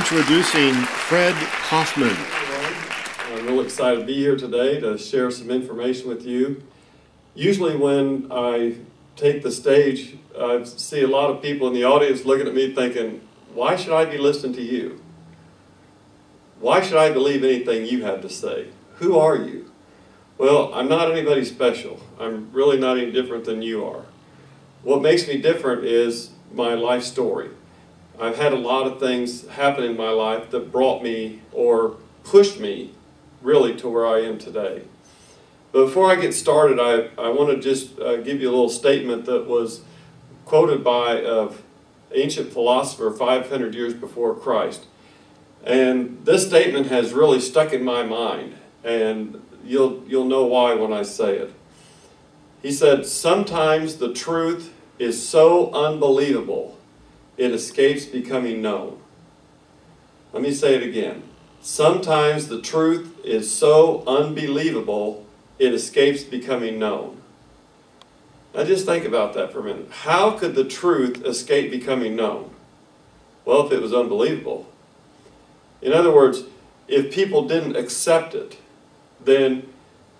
introducing Fred Kaufman. I'm really excited to be here today to share some information with you. Usually when I take the stage, I see a lot of people in the audience looking at me thinking, why should I be listening to you? Why should I believe anything you have to say? Who are you? Well, I'm not anybody special. I'm really not any different than you are. What makes me different is my life story. I've had a lot of things happen in my life that brought me or pushed me really to where I am today. But before I get started, I want to just give you a little statement that was quoted by an ancient philosopher 500 years before Christ. And this statement has really stuck in my mind, and you'll know why when I say it. He said, "Sometimes the truth is so unbelievable it escapes becoming known." Let me say it again. Sometimes the truth is so unbelievable it escapes becoming known. Now just think about that for a minute. How could the truth escape becoming known? Well, if it was unbelievable. In other words, if people didn't accept it, then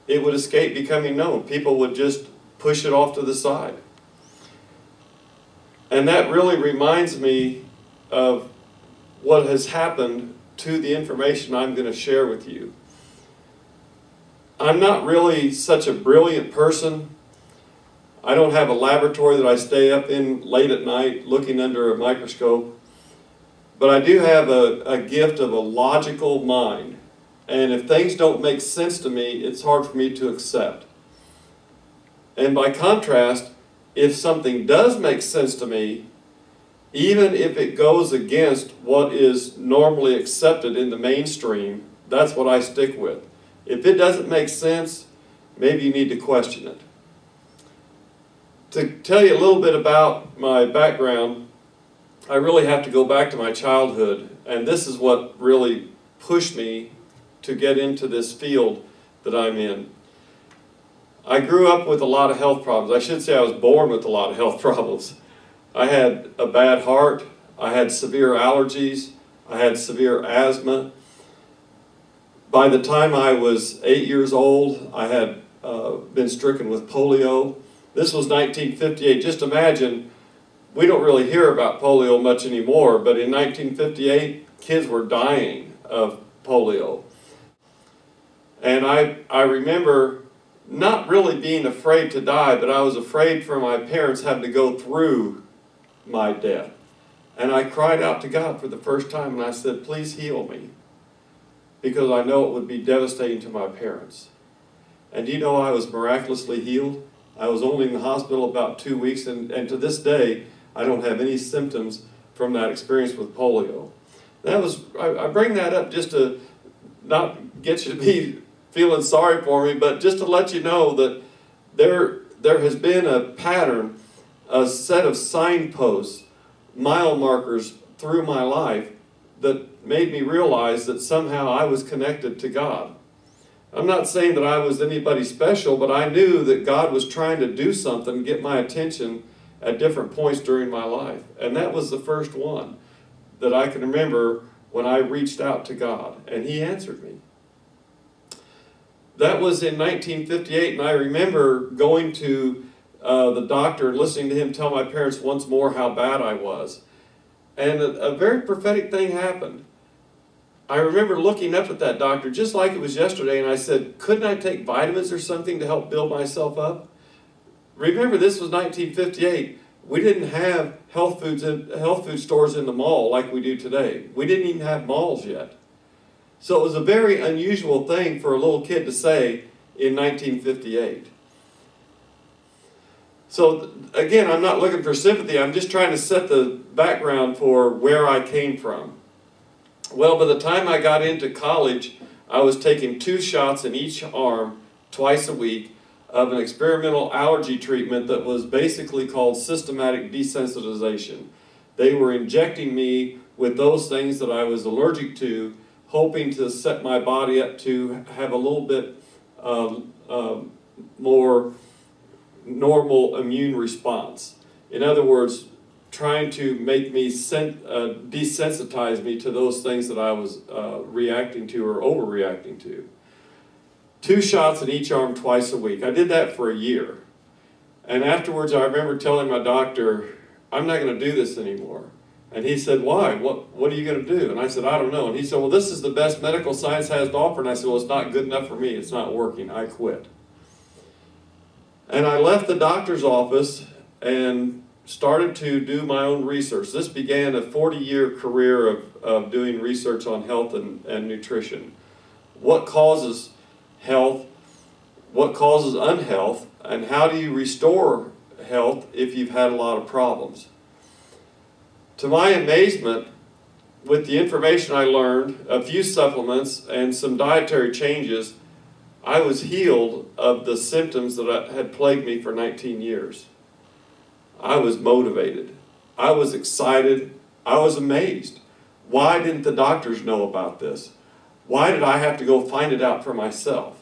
it would escape becoming known. People would just push it off to the side. And that really reminds me of what has happened to the information I'm going to share with you. I'm not really such a brilliant person. I don't have a laboratory that I stay up in late at night looking under a microscope. But I do have a gift of a logical mind. And if things don't make sense to me, it's hard for me to accept. And by contrast, if something does make sense to me, even if it goes against what is normally accepted in the mainstream, that's what I stick with. If it doesn't make sense, maybe you need to question it. To tell you a little bit about my background, I really have to go back to my childhood, and this is what really pushed me to get into this field that I'm in. I grew up with a lot of health problems. I should say I was born with a lot of health problems. I had a bad heart, I had severe allergies, I had severe asthma. By the time I was 8 years old, I had been stricken with polio. This was 1958. Just imagine, we don't really hear about polio much anymore, but in 1958, kids were dying of polio. And I remember not really being afraid to die, but I was afraid for my parents having to go through my death. And I cried out to God for the first time, and I said, please heal me, because I know it would be devastating to my parents. And you know, I was miraculously healed. I was only in the hospital about 2 weeks, and to this day, I don't have any symptoms from that experience with polio. I bring that up just to not get you to be feeling sorry for me, but just to let you know that there has been a pattern, a set of signposts, mile markers through my life that made me realize that somehow I was connected to God. I'm not saying that I was anybody special, but I knew that God was trying to do something, get my attention at different points during my life. And that was the first one that I can remember when I reached out to God, and He answered me. That was in 1958, and I remember going to the doctor and listening to him tell my parents once more how bad I was. And a very prophetic thing happened. I remember looking up at that doctor just like it was yesterday, and I said, couldn't I take vitamins or something to help build myself up? Remember, this was 1958. We didn't have health food stores in the mall like we do today. We didn't even have malls yet. So it was a very unusual thing for a little kid to say in 1958. So again, I'm not looking for sympathy. I'm just trying to set the background for where I came from. Well, by the time I got into college, I was taking 2 shots in each arm twice a week of an experimental allergy treatment that was basically called systematic desensitization. They were injecting me with those things that I was allergic to, hoping to set my body up to have a little bit more normal immune response. In other words, trying to make me desensitize me to those things that I was reacting to or overreacting to. 2 shots in each arm twice a week. I did that for a year. And afterwards I remember telling my doctor, I'm not going to do this anymore. And he said, why? What are you going to do? And I said, I don't know. And he said, well, this is the best medical science has to offer. And I said, well, it's not good enough for me. It's not working. I quit. And I left the doctor's office and started to do my own research. This began a 40-year career of doing research on health and nutrition. What causes health? What causes unhealth? And how do you restore health if you've had a lot of problems? To my amazement, with the information I learned, a few supplements, and some dietary changes, I was healed of the symptoms that had plagued me for 19 years. I was motivated. I was excited. I was amazed. Why didn't the doctors know about this? Why did I have to go find it out for myself?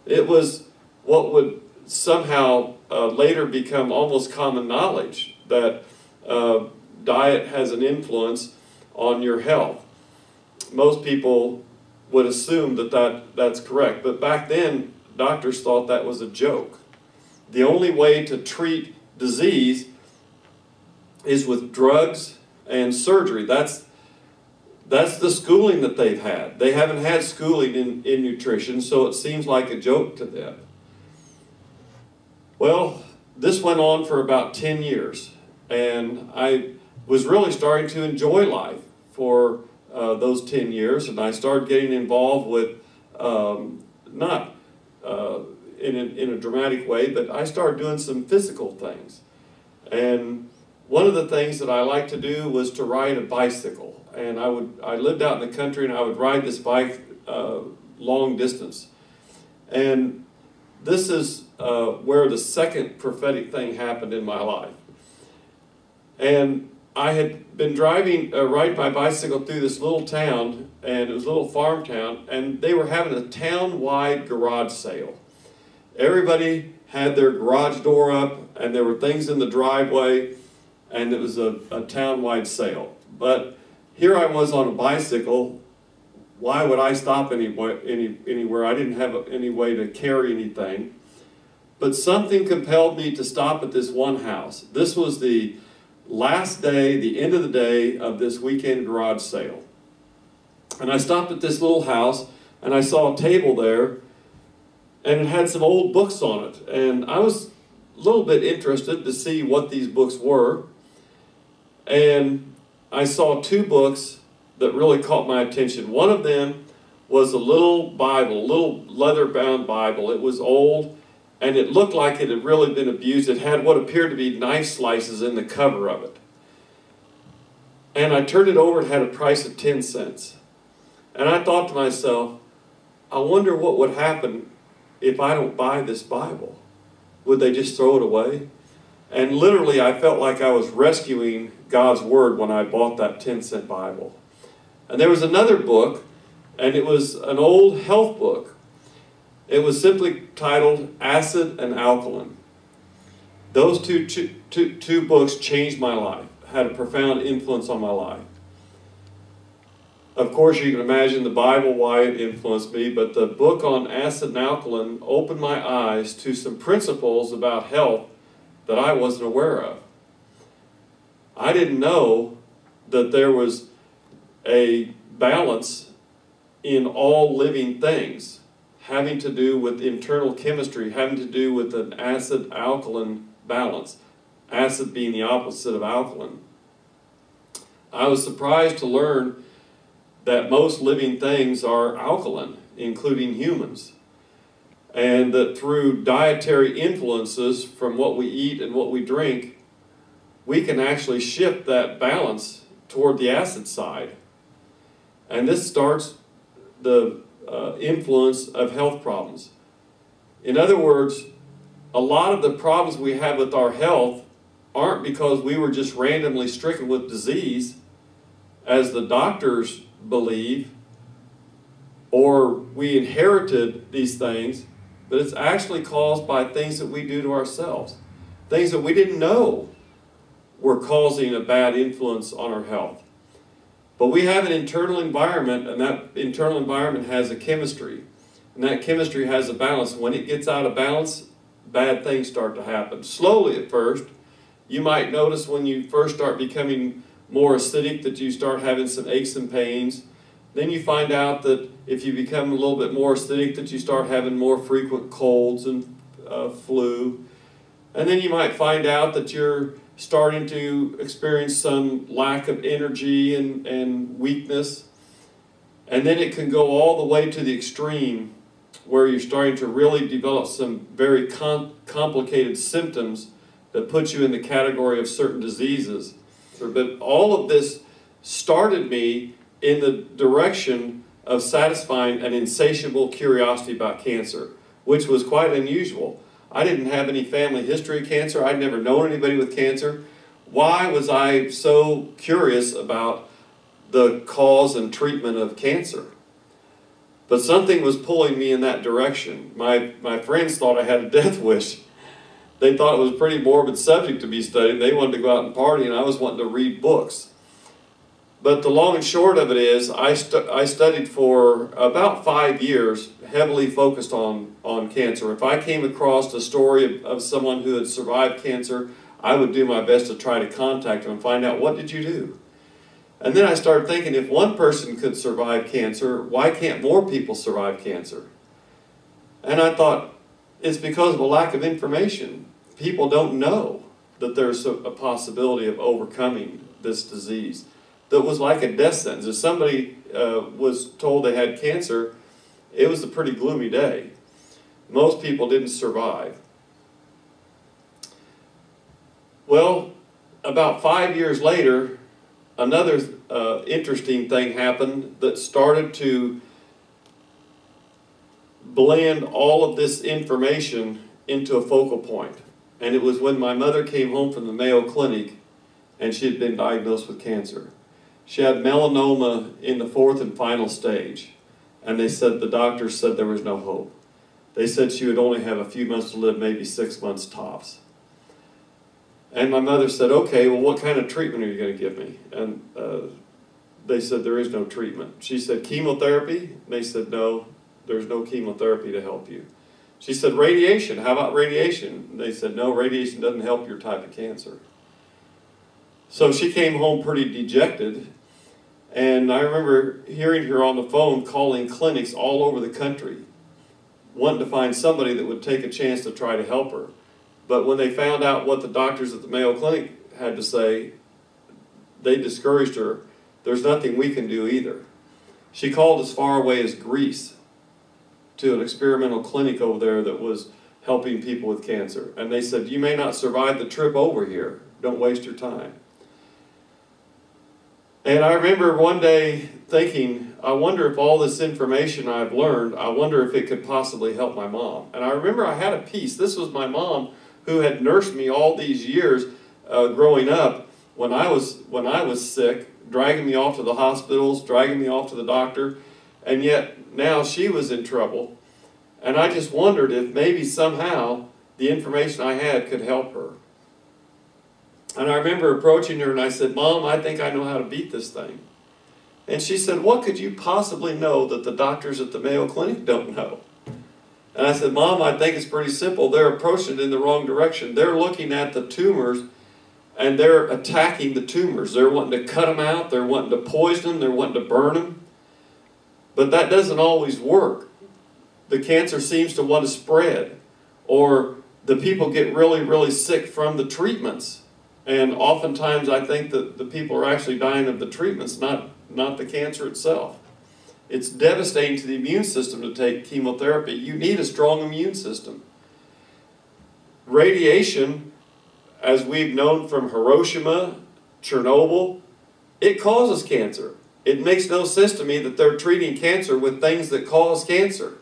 It was what would somehow later become almost common knowledge that diet has an influence on your health. Most people would assume that's correct, but back then doctors thought that was a joke. The only way to treat disease is with drugs and surgery. That's the schooling that they've had. They haven't had schooling in nutrition, so it seems like a joke to them. Well, this went on for about 10 years, and I was really starting to enjoy life for those 10 years, and I started getting involved with, not in a dramatic way, but I started doing some physical things. And one of the things that I liked to do was to ride a bicycle. And I lived out in the country, and I would ride this bike long distance. And this is where the second prophetic thing happened in my life. And I had been riding my bicycle through this little town, and it was a little farm town, and they were having a town-wide garage sale. Everybody had their garage door up, and there were things in the driveway, and it was a town-wide sale. But here I was on a bicycle. Why would I stop anywhere? I didn't have any way to carry anything. But something compelled me to stop at this one house. This was the last day, the end of the day of this weekend garage sale. And I stopped at this little house, and I saw a table there, and it had some old books on it. And I was a little bit interested to see what these books were. And I saw 2 books that really caught my attention. One of them was a little Bible, a little leather-bound Bible. It was old, and it looked like it had really been abused. It had what appeared to be knife slices in the cover of it. And I turned it over. It had a price of 10 cents. And I thought to myself, I wonder what would happen if I don't buy this Bible. Would they just throw it away? And literally, I felt like I was rescuing God's Word when I bought that 10-cent Bible. And there was another book, and it was an old health book. It was simply titled Acid and Alkaline. Those two books changed my life, had a profound influence on my life. Of course, you can imagine the Bible, why it influenced me, but the book on acid and alkaline opened my eyes to some principles about health that I wasn't aware of. I didn't know that there was a balance in all living things, having to do with internal chemistry, having to do with an acid-alkaline balance, acid being the opposite of alkaline. I was surprised to learn that most living things are alkaline, including humans, and that through dietary influences from what we eat and what we drink, we can actually shift that balance toward the acid side. And this starts the influence of health problems. In other words, a lot of the problems we have with our health aren't because we were just randomly stricken with disease, as the doctors believe, or we inherited these things, but it's actually caused by things that we do to ourselves, things that we didn't know were causing a bad influence on our health. But we have an internal environment, and that internal environment has a chemistry. And that chemistry has a balance. When it gets out of balance, bad things start to happen. Slowly at first. You might notice when you first start becoming more acidic that you start having some aches and pains. Then you find out that if you become a little bit more acidic that you start having more frequent colds and flu. And then you might find out that you're starting to experience some lack of energy and weakness. And then it can go all the way to the extreme where you're starting to really develop some very complicated symptoms that put you in the category of certain diseases. But all of this started me in the direction of satisfying an insatiable curiosity about cancer, which was quite unusual. I didn't have any family history of cancer. I'd never known anybody with cancer. Why was I so curious about the cause and treatment of cancer? But something was pulling me in that direction. My friends thought I had a death wish. They thought it was a pretty morbid subject to be studied. They wanted to go out and party, and I was wanting to read books. But the long and short of it is, I studied for about 5 years, heavily focused on cancer. If I came across a story of someone who had survived cancer, I would do my best to try to contact them and find out, what did you do? And then I started thinking, if one person could survive cancer, why can't more people survive cancer? And I thought, it's because of a lack of information. People don't know that there's a possibility of overcoming this disease. That was like a death sentence. If somebody was told they had cancer, it was a pretty gloomy day. Most people didn't survive. Well, about 5 years later, another interesting thing happened that started to blend all of this information into a focal point. And it was when my mother came home from the Mayo Clinic and she had been diagnosed with cancer. She had melanoma in the 4th and final stage. And the doctors said there was no hope. They said she would only have a few months to live, maybe 6 months tops. And my mother said, okay, well, what kind of treatment are you going to give me? And they said, there is no treatment. She said, chemotherapy? And they said, no, there's no chemotherapy to help you. She said, radiation, how about radiation? And they said, no, radiation doesn't help your type of cancer. So she came home pretty dejected. And I remember hearing her on the phone calling clinics all over the country, wanting to find somebody that would take a chance to try to help her. But when they found out what the doctors at the Mayo Clinic had to say, they discouraged her. There's nothing we can do either. She called as far away as Greece to an experimental clinic over there that was helping people with cancer. And they said, you may not survive the trip over here. Don't waste your time. And I remember one day thinking, I wonder if all this information I've learned, I wonder if it could possibly help my mom. And I remember I had a piece. This was my mom who had nursed me all these years growing up when I was sick, dragging me off to the hospitals, dragging me off to the doctor. And yet now she was in trouble. And I just wondered if maybe somehow the information I had could help her. And I remember approaching her and I said, Mom, I think I know how to beat this thing. And she said, what could you possibly know that the doctors at the Mayo Clinic don't know? And I said, Mom, I think it's pretty simple. They're approaching it in the wrong direction. They're looking at the tumors and they're attacking the tumors. They're wanting to cut them out. They're wanting to poison them. They're wanting to burn them. But that doesn't always work. The cancer seems to want to spread. Or the people get really, really sick from the treatments. And oftentimes I think that the people are actually dying of the treatments, not the cancer itself. It's devastating to the immune system to take chemotherapy. You need a strong immune system. Radiation, as we've known from Hiroshima, Chernobyl, it causes cancer. It makes no sense to me that they're treating cancer with things that cause cancer.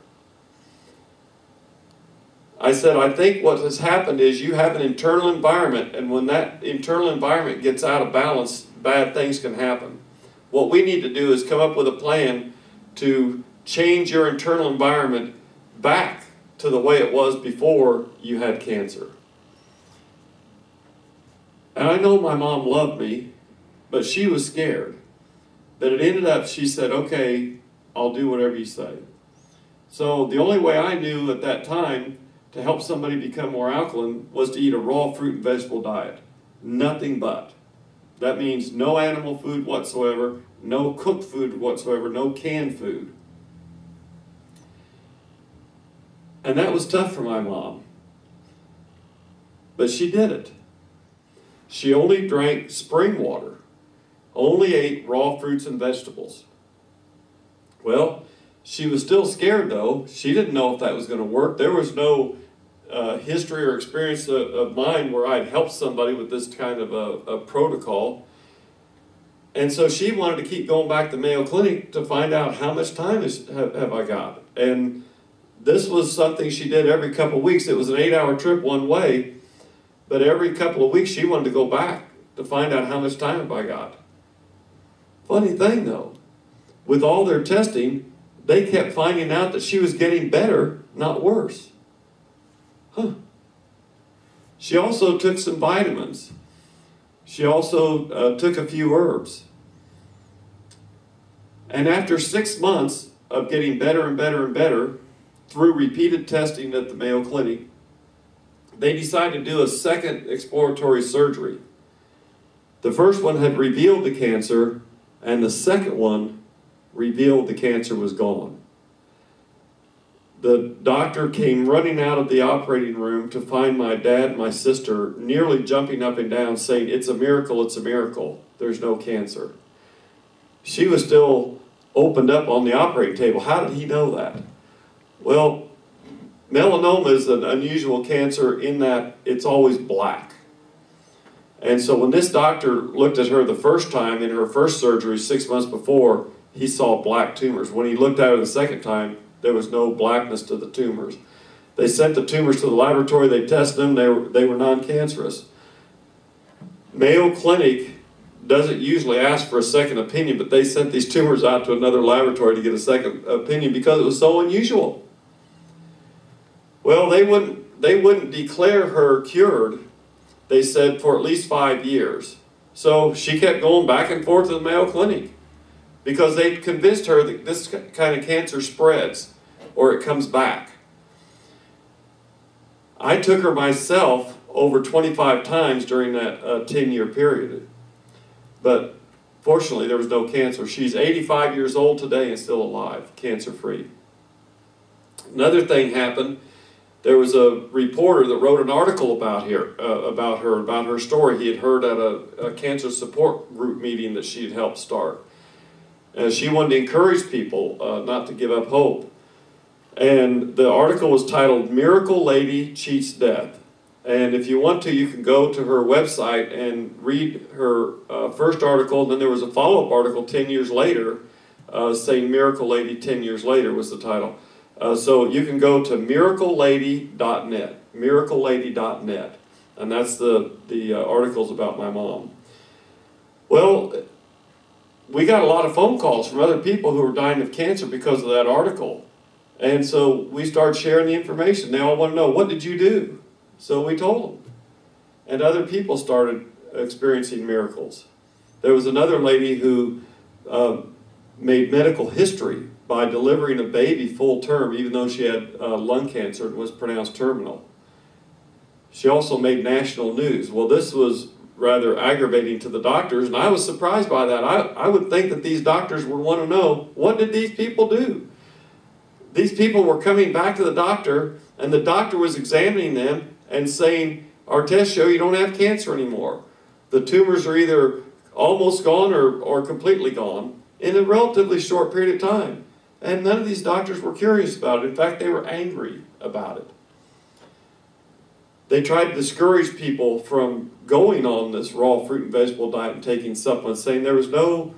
I said, I think what has happened is you have an internal environment, and when that internal environment gets out of balance, bad things can happen. What we need to do is come up with a plan to change your internal environment back to the way it was before you had cancer. And I know my mom loved me, but she was scared. But it ended up, she said, okay, I'll do whatever you say. So the only way I knew at that time to help somebody become more alkaline was to eat a raw fruit and vegetable diet. Nothing but. That means no animal food whatsoever, no cooked food whatsoever, no canned food. And that was tough for my mom. But she did it. She only drank spring water, only ate raw fruits and vegetables. Well, she was still scared though. She didn't know if that was going to work. There was no history or experience of mine where I'd helped somebody with this kind of a protocol. And so she wanted to keep going back to Mayo Clinic to find out how much time have I got. And this was something she did every couple of weeks. It was an 8-hour trip one way, but every couple of weeks she wanted to go back to find out how much time have I got. Funny thing though, with all their testing, they kept finding out that she was getting better, not worse. Huh. She also took some vitamins. She also took a few herbs. And after 6 months of getting better and better and better, through repeated testing at the Mayo Clinic, they decided to do a second exploratory surgery. The first one had revealed the cancer, and the second one revealed the cancer was gone. The doctor came running out of the operating room to find my dad and my sister nearly jumping up and down saying, it's a miracle, there's no cancer. She was still opened up on the operating table. How did he know that? Well, melanoma is an unusual cancer in that it's always black. And so when this doctor looked at her the first time in her first surgery 6 months before, he saw black tumors. When he looked at her the second time, there was no blackness to the tumors. They sent the tumors to the laboratory, they tested them, they were non-cancerous. Mayo Clinic doesn't usually ask for a second opinion, but they sent these tumors out to another laboratory to get a second opinion because it was so unusual. Well, they wouldn't declare her cured, they said, for at least 5 years. So she kept going back and forth to the Mayo Clinic because they'd convinced her that this kind of cancer spreads or it comes back. I took her myself over 25 times during that 10-year period. But fortunately, there was no cancer. She's 85 years old today and still alive, cancer-free. Another thing happened. There was a reporter that wrote an article about her story. He had heard at a cancer support group meeting that she had helped start. And she wanted to encourage people not to give up hope. And the article was titled, Miracle Lady Cheats Death. And if you want to, you can go to her website and read her first article. And then there was a follow-up article 10 years later saying Miracle Lady 10 years later was the title. So you can go to miraclelady.net, miraclelady.net. And that's the articles about my mom. Well, we got a lot of phone calls from other people who were dying of cancer because of that article. And so we started sharing the information. They all want to know, what did you do? So we told them. And other people started experiencing miracles. There was another lady who made medical history by delivering a baby full term, even though she had lung cancer and was pronounced terminal. She also made national news. Well, this was rather aggravating to the doctors, and I was surprised by that. I would think that these doctors would want to know, what did these people do? These people were coming back to the doctor, and the doctor was examining them and saying, our tests show you don't have cancer anymore. The tumors are either almost gone or completely gone in a relatively short period of time. And none of these doctors were curious about it. In fact, they were angry about it. They tried to discourage people from going on this raw fruit and vegetable diet and taking supplements, saying there was no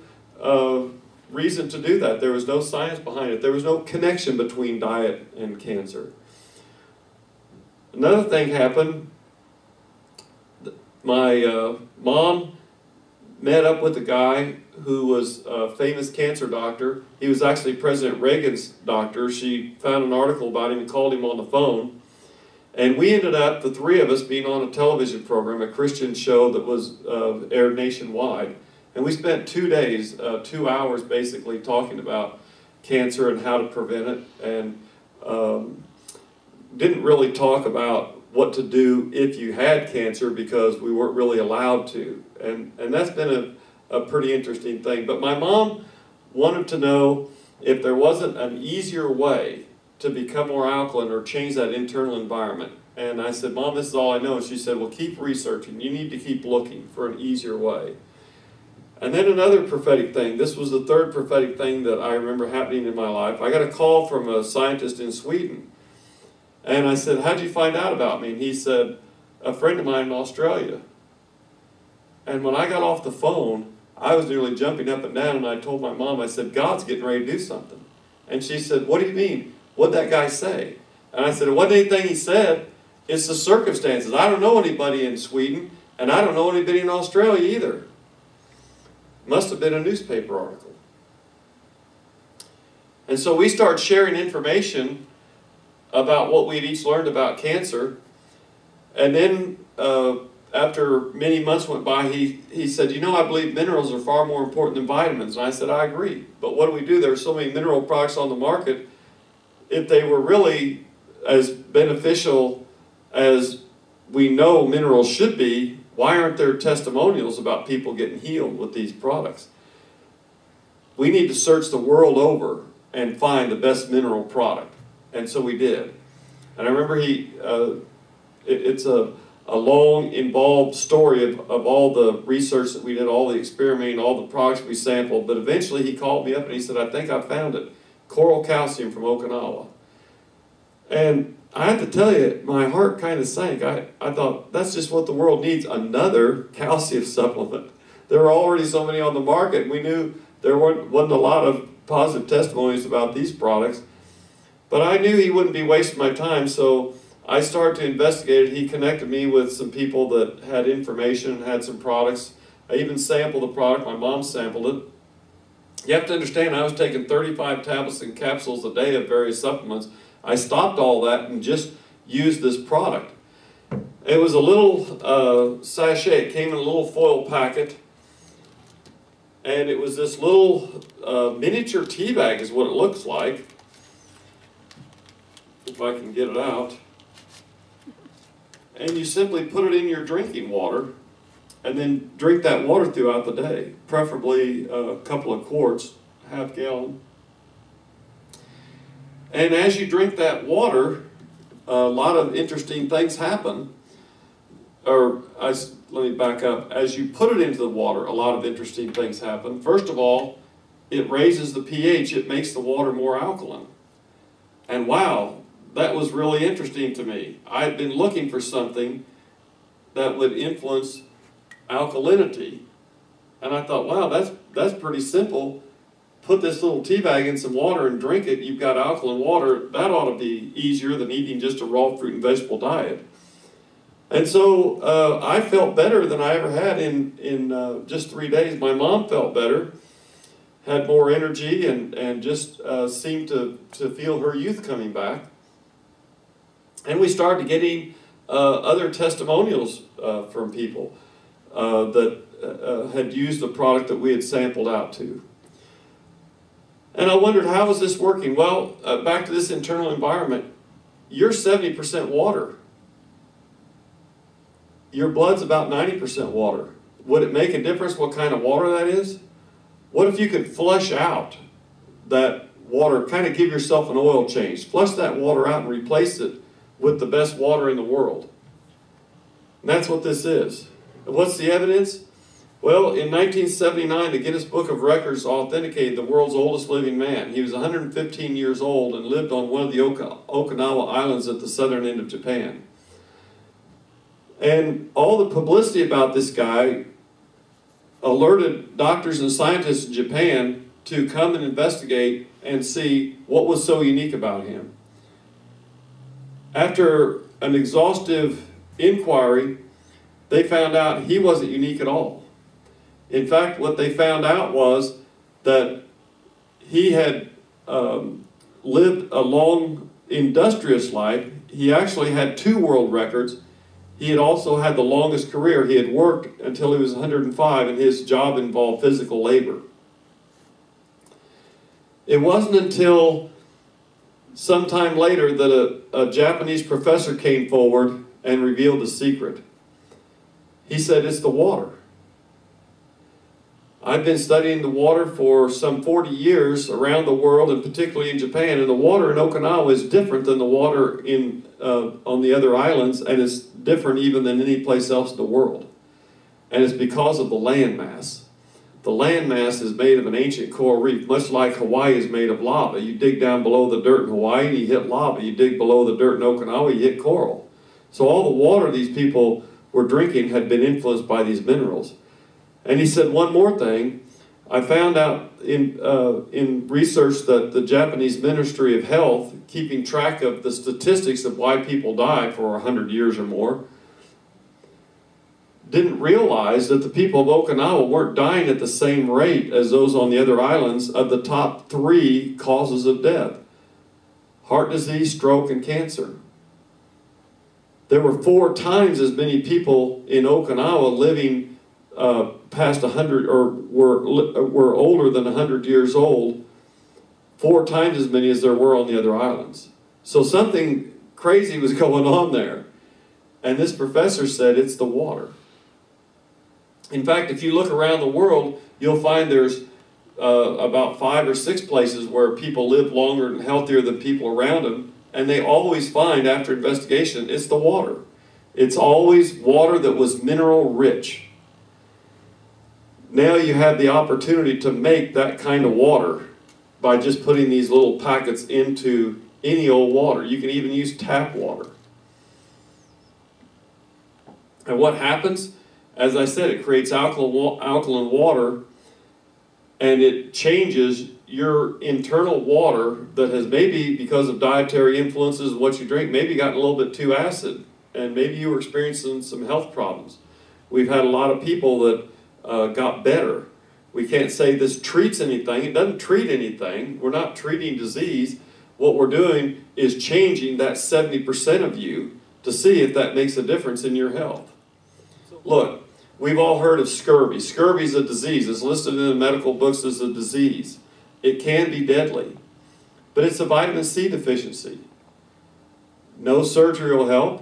reason to do that. There was no science behind it. There was no connection between diet and cancer. Another thing happened. My mom met up with a guy who was a famous cancer doctor. He was actually President Reagan's doctor. She found an article about him and called him on the phone. And we ended up, the three of us, being on a television program, a Christian show that was aired nationwide. And we spent 2 days, 2 hours basically talking about cancer and how to prevent it, and didn't really talk about what to do if you had cancer because we weren't really allowed to. And that's been a pretty interesting thing. But my mom wanted to know if there wasn't an easier way to become more alkaline or change that internal environment. And I said, Mom, this is all I know. And she said, well, keep researching. You need to keep looking for an easier way. And then another prophetic thing. This was the third prophetic thing that I remember happening in my life. I got a call from a scientist in Sweden. And I said, how'd you find out about me? And he said, a friend of mine in Australia. And when I got off the phone, I was nearly jumping up and down, and I told my mom, I said, God's getting ready to do something. And she said, what do you mean? What'd that guy say? And I said, it wasn't anything he said. It's the circumstances. I don't know anybody in Sweden, and I don't know anybody in Australia either. Must have been a newspaper article. And so we started sharing information about what we'd each learned about cancer. And then after many months went by, he said, you know, I believe minerals are far more important than vitamins. And I said, I agree. But what do we do? There are so many mineral products on the market. If they were really as beneficial as we know minerals should be, why aren't there testimonials about people getting healed with these products? We need to search the world over and find the best mineral product. And so we did. And I remember it's a long, involved story of all the research that we did, all the experimenting, all the products we sampled. But eventually he called me up and he said, I think I found it. Coral calcium from Okinawa. And I have to tell you, my heart kind of sank. I thought, that's just what the world needs, another calcium supplement. There were already so many on the market, and we knew there wasn't a lot of positive testimonies about these products. But I knew he wouldn't be wasting my time, so I started to investigate it. He connected me with some people that had information and had some products. I even sampled the product. My mom sampled it. You have to understand, I was taking 35 tablets and capsules a day of various supplements. I stopped all that and just used this product. It was a little sachet. It came in a little foil packet. And it was this little miniature tea bag is what it looks like. If I can get it out. And you simply put it in your drinking water and then drink that water throughout the day. Preferably a couple of quarts, half gallon. And as you drink that water, a lot of interesting things happen. Let me back up. As you put it into the water, a lot of interesting things happen. First of all, it raises the pH. It makes the water more alkaline. And wow, that was really interesting to me. I had been looking for something that would influence alkalinity. And I thought, wow, that's pretty simple. Put this little tea bag in some water and drink it. You've got alkaline water. That ought to be easier than eating just a raw fruit and vegetable diet. And so I felt better than I ever had in just 3 days. My mom felt better, had more energy, and just seemed to feel her youth coming back. And we started getting other testimonials from people that had used the product that we had sampled out to. And I wondered, how is this working? Well, back to this internal environment. You're 70% water. Your blood's about 90% water. Would it make a difference what kind of water that is? What if you could flush out that water, kind of give yourself an oil change, flush that water out and replace it with the best water in the world? And that's what this is. And what's the evidence? Well, in 1979, the Guinness Book of Records authenticated the world's oldest living man. He was 115 years old and lived on one of the Okinawa Islands at the southern end of Japan. And all the publicity about this guy alerted doctors and scientists in Japan to come and investigate and see what was so unique about him. After an exhaustive inquiry, they found out he wasn't unique at all. In fact, what they found out was that he had lived a long, industrious life. he actually had 2 world records. He had also had the longest career. He had worked until he was 105, and his job involved physical labor. It wasn't until sometime later that a Japanese professor came forward and revealed the secret. He said, it's the water. I've been studying the water for some 40 years around the world, and particularly in Japan, and the water in Okinawa is different than the water on the other islands, and it's different even than any place else in the world. And it's because of the land mass. The land mass is made of an ancient coral reef, much like Hawaii is made of lava. You dig down below the dirt in Hawaii and you hit lava. You dig below the dirt in Okinawa, you hit coral. So all the water these people were drinking had been influenced by these minerals. And he said one more thing. I found out in research that the Japanese Ministry of Health, keeping track of the statistics of why people die for 100 years or more, didn't realize that the people of Okinawa weren't dying at the same rate as those on the other islands of the top 3 causes of death: heart disease, stroke, and cancer. There were 4 times as many people in Okinawa living past 100, or were older than 100 years old, 4 times as many as there were on the other islands. So something crazy was going on there. And this professor said it's the water. In fact, if you look around the world, you'll find there's about 5 or 6 places where people live longer and healthier than people around them, and they always find, after investigation, it's the water. It's always water that was mineral rich. Now you have the opportunity to make that kind of water by just putting these little packets into any old water. You can even use tap water. And what happens? As I said, it creates alkaline water, and it changes your internal water that has maybe, because of dietary influences and what you drink, maybe gotten a little bit too acid, and maybe you were experiencing some health problems. We've had a lot of people that got better. We can't say this treats anything. It doesn't treat anything. We're not treating disease. What we're doing is changing that 70% of you to see if that makes a difference in your health. Look, we've all heard of scurvy. Scurvy is a disease. It's listed in the medical books as a disease. It can be deadly, but it's a vitamin C deficiency. No surgery will help.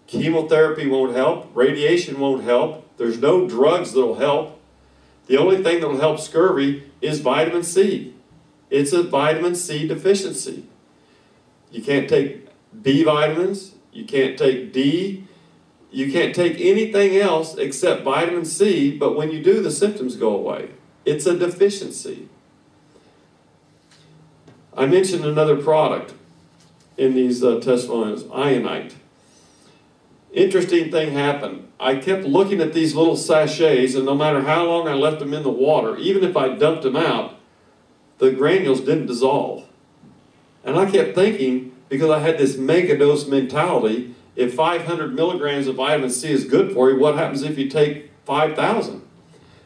Chemotherapy won't help. Radiation won't help. There's no drugs that'll help. The only thing that'll help scurvy is vitamin C. It's a vitamin C deficiency. You can't take B vitamins. You can't take D. You can't take anything else except vitamin C, but when you do, the symptoms go away. It's a deficiency. I mentioned another product in these testimonials, ionite. Interesting thing happened. I kept looking at these little sachets, and no matter how long I left them in the water, even if I dumped them out, the granules didn't dissolve. And I kept thinking, because I had this mega dose mentality, if 500 milligrams of vitamin C is good for you, what happens if you take 5,000?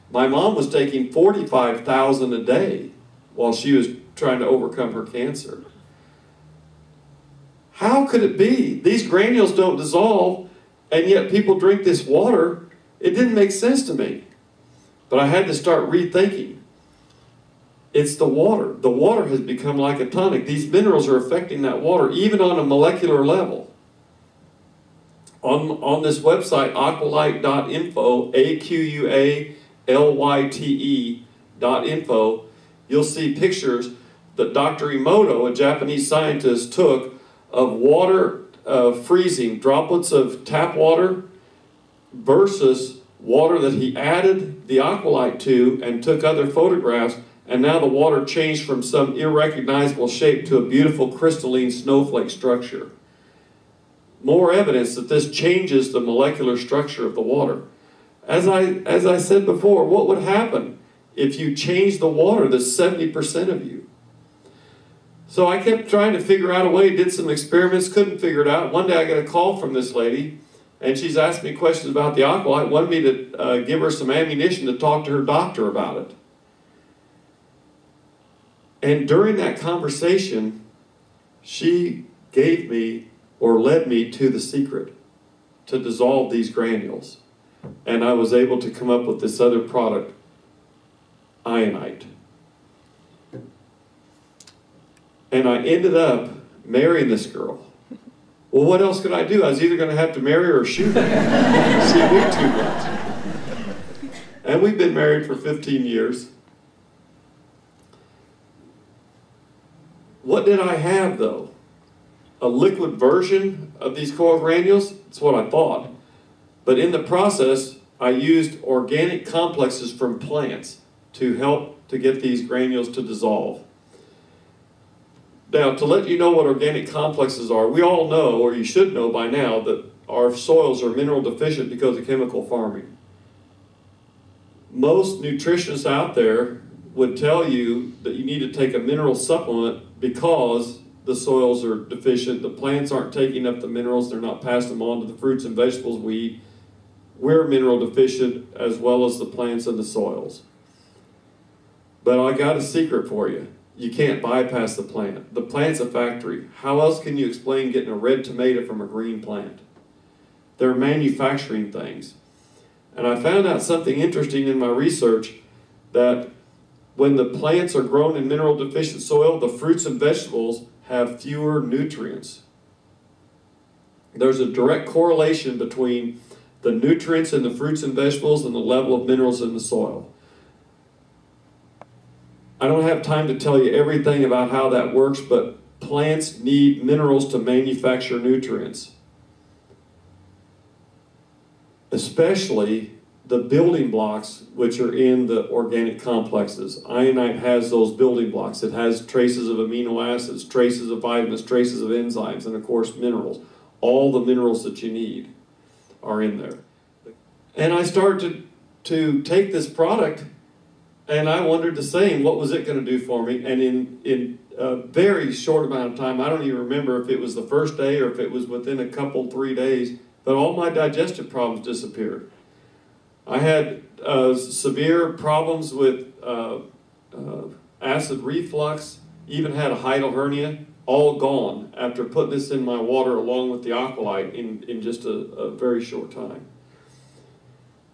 My mom was taking 45,000 a day while she was trying to overcome her cancer. How could it be? These granules don't dissolve, and yet people drink this water. It didn't make sense to me. But I had to start rethinking. It's the water. The water has become like a tonic. These minerals are affecting that water, even on a molecular level. On this website, aqualyte.info, AQUALYTE.info, you'll see pictures that Dr. Emoto, a Japanese scientist, took of water freezing, droplets of tap water versus water that he added the aqualyte to and took other photographs, and now the water changed from some irrecognizable shape to a beautiful crystalline snowflake structure. More evidence that this changes the molecular structure of the water. As I said before, what would happen if you change the water that's 70% of you? So I kept trying to figure out a way, did some experiments, couldn't figure it out. One day I got a call from this lady, and she's asked me questions about the aqualyte, wanted me to give her some ammunition to talk to her doctor about it. And during that conversation, she gave me or led me to the secret to dissolve these granules. And I was able to come up with this other product, ionite. And I ended up marrying this girl. Well, what else could I do? I was either going to have to marry her or shoot her. She knew too much. And we've been married for 15 years. What did I have, though? A liquid version of these coil granules? That's what I thought. But in the process, I used organic complexes from plants to help to get these granules to dissolve. Now, to let you know what organic complexes are, we all know, or you should know by now, that our soils are mineral deficient because of chemical farming. Most nutritionists out there would tell you that you need to take a mineral supplement because the soils are deficient, the plants aren't taking up the minerals, they're not passing them on to the fruits and vegetables we eat. We're mineral deficient as well as the plants and the soils. But I got a secret for you. You can't bypass the plant. The plant's a factory. How else can you explain getting a red tomato from a green plant? They're manufacturing things. And I found out something interesting in my research, that when the plants are grown in mineral deficient soil, the fruits and vegetables have fewer nutrients. There's a direct correlation between the nutrients in the fruits and vegetables and the level of minerals in the soil. I don't have time to tell you everything about how that works, but plants need minerals to manufacture nutrients. Especially the building blocks which are in the organic complexes. Ionite has those building blocks. It has traces of amino acids, traces of vitamins, traces of enzymes, and of course minerals. All the minerals that you need are in there. And I started to take this product, and I wondered the same, what was it going to do for me? And in a very short amount of time, I don't even remember if it was the first day or if it was within a couple, 3 days, but all my digestive problems disappeared. I had severe problems with acid reflux, even had a hiatal hernia, all gone after putting this in my water along with the Aqualite in just a very short time.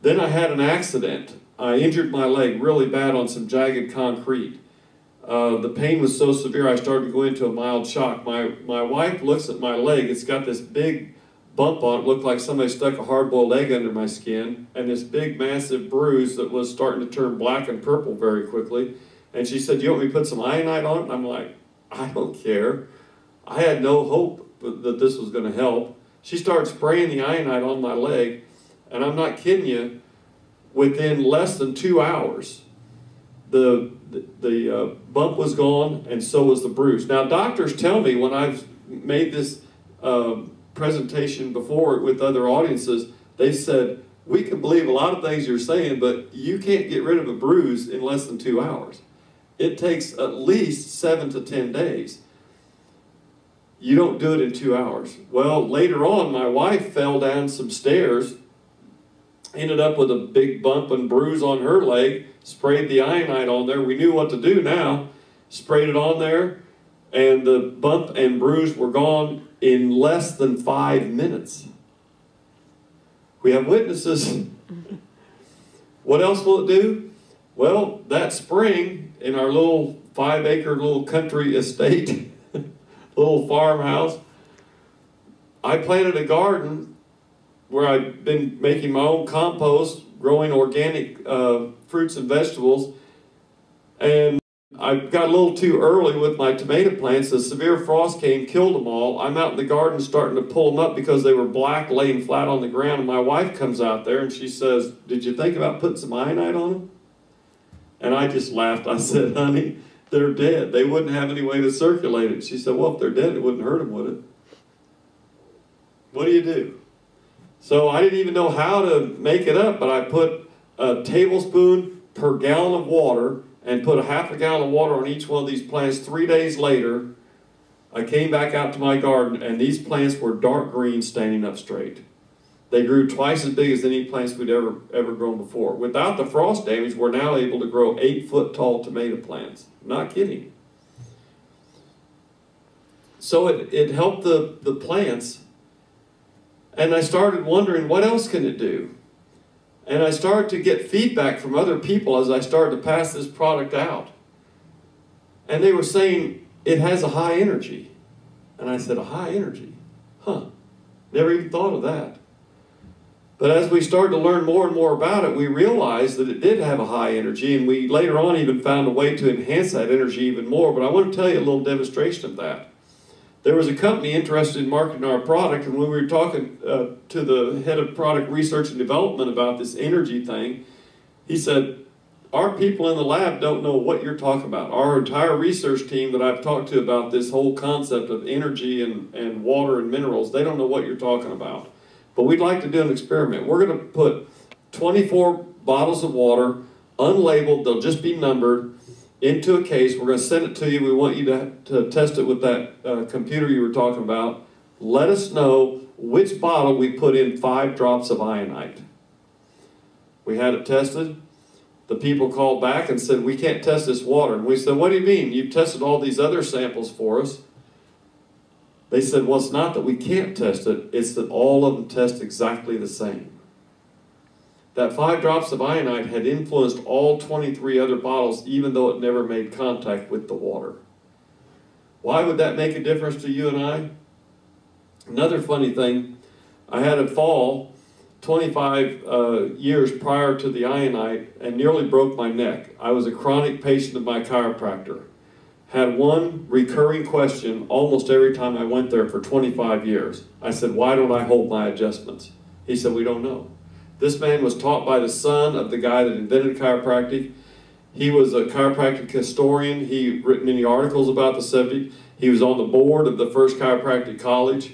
Then I had an accident. I injured my leg really bad on some jagged concrete. The pain was so severe I started to go into a mild shock. My wife looks at my leg. It's got this big bump on it, looked like somebody stuck a hard-boiled egg under my skin, and this big massive bruise that was starting to turn black and purple very quickly. And she said, "Do you want me to put some ionite on it?" And I'm like, "I don't care." I had no hope that this was going to help. She started spraying the ionite on my leg, and I'm not kidding you, within less than 2 hours, the bump was gone, and so was the bruise. Now, doctors tell me when I've made this presentation before with other audiences, they said, "We can believe a lot of things you're saying, but you can't get rid of a bruise in less than 2 hours. It takes at least 7 to 10 days. You don't do it in 2 hours." Well, later on, my wife fell down some stairs, ended up with a big bump and bruise on her leg, sprayed the ionite on there. We knew what to do now. Sprayed it on there, and the bump and bruise were gone in less than 5 minutes. We have witnesses. What else will it do? Well, that spring in our little 5-acre little country estate, little farmhouse, I planted a garden where I've been making my own compost, growing organic fruits and vegetables, and I got a little too early with my tomato plants. The severe frost came, killed them all. I'm out in the garden starting to pull them up because they were black, laying flat on the ground, and my wife comes out there and she says, "Did you think about putting some ionite on them?" And I just laughed. I said, "Honey, they're dead. They wouldn't have any way to circulate it." She said, "Well, if they're dead, it wouldn't hurt them, would it?" What do you do? So I didn't even know how to make it up, but I put a tablespoon per gallon of water and put a half a gallon of water on each one of these plants. 3 days later, I came back out to my garden, and these plants were dark green, standing up straight. They grew twice as big as any plants we'd ever grown before. Without the frost damage, we're now able to grow 8-foot tall tomato plants. I'm not kidding. So it helped the plants. And I started wondering, what else can it do? And I started to get feedback from other people as I started to pass this product out. And they were saying, it has a high energy. And I said, a high energy? Huh, never even thought of that. But as we started to learn more and more about it, we realized that it did have a high energy, and we later on even found a way to enhance that energy even more. But I want to tell you a little demonstration of that. There was a company interested in marketing our product, and when we were talking to the head of product research and development about this energy thing, he said, our people in the lab don't know what you're talking about. Our entire research team that I've talked to about this whole concept of energy and water and minerals, they don't know what you're talking about. But we'd like to do an experiment. We're going to put 24 bottles of water, unlabeled, they'll just be numbered, into a case. We're going to send it to you. We want you to test it with that computer you were talking about. Let us know which bottle we put in 5 drops of ionite. We had it tested. The people called back and said, we can't test this water. And we said, what do you mean? You've tested all these other samples for us. They said, well, it's not that we can't test it, it's that all of them test exactly the same. That 5 drops of ionite had influenced all 23 other bottles, even though it never made contact with the water. Why would that make a difference to you and I? Another funny thing, I had a fall 25 years prior to the ionite and nearly broke my neck. I was a chronic patient of my chiropractor. Had one recurring question almost every time I went there for 25 years. I said, why don't I hold my adjustments? He said, we don't know. This man was taught by the son of the guy that invented chiropractic. He was a chiropractic historian. He written many articles about the subject. He was on the board of the first chiropractic college.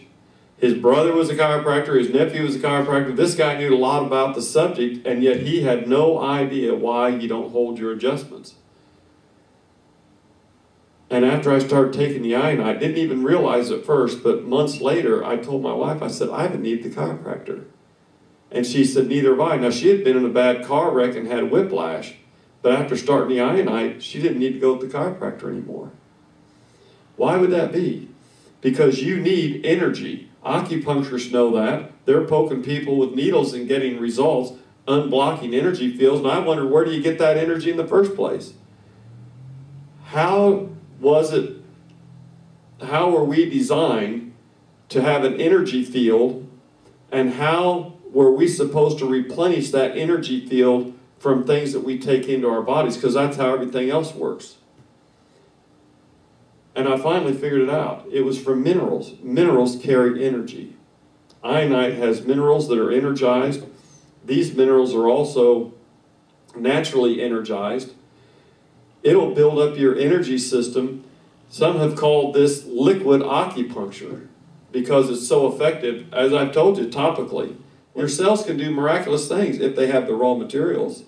His brother was a chiropractor. His nephew was a chiropractor. This guy knew a lot about the subject, and yet he had no idea why you don't hold your adjustments. And after I started taking the ionite, I didn't even realize at first, but months later, I told my wife, I said, I haven't needed the chiropractor. And she said, neither have I. Now, she had been in a bad car wreck and had whiplash, but after starting the ionite, she didn't need to go to the chiropractor anymore. Why would that be? Because you need energy. Acupuncturists know that. They're poking people with needles and getting results, unblocking energy fields, and I wondered, where do you get that energy in the first place? How were we designed to have an energy field, and how were we supposed to replenish that energy field from things that we take into our bodies? Because that's how everything else works. And I finally figured it out. It was from minerals. Minerals carry energy. Ionite has minerals that are energized. These minerals are also naturally energized. It'll build up your energy system. Some have called this liquid acupuncture because it's so effective, as I've told you, topically. Your cells can do miraculous things if they have the raw materials.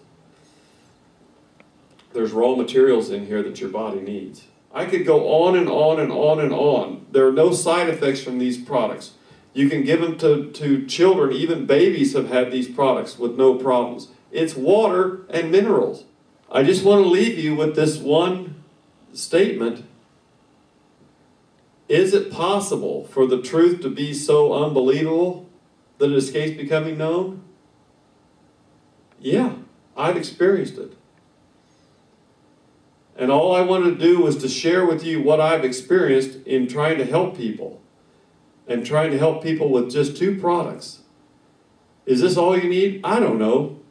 There's raw materials in here that your body needs. I could go on and on and on and on. There are no side effects from these products. You can give them to children. Even babies have had these products with no problems. It's water and minerals. I just want to leave you with this one statement. Is it possible for the truth to be so unbelievable that it escapes becoming known? Yeah, I've experienced it. And all I wanted to do was to share with you what I've experienced in trying to help people. And trying to help people with just 2 products. Is this all you need? I don't know.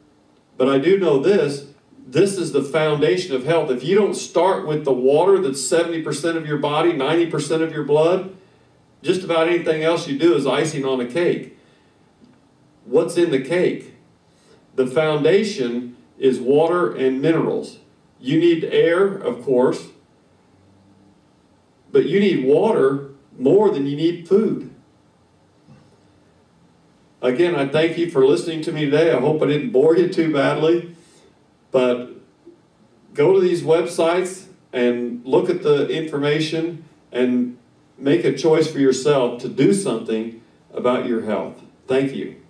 But I do know this. This is the foundation of health. If you don't start with the water that's 70% of your body, 90% of your blood, just about anything else you do is icing on a cake. What's in the cake? The foundation is water and minerals. You need air, of course, but you need water more than you need food. Again, I thank you for listening to me today. I hope I didn't bore you too badly. But go to these websites and look at the information and make a choice for yourself to do something about your health. Thank you.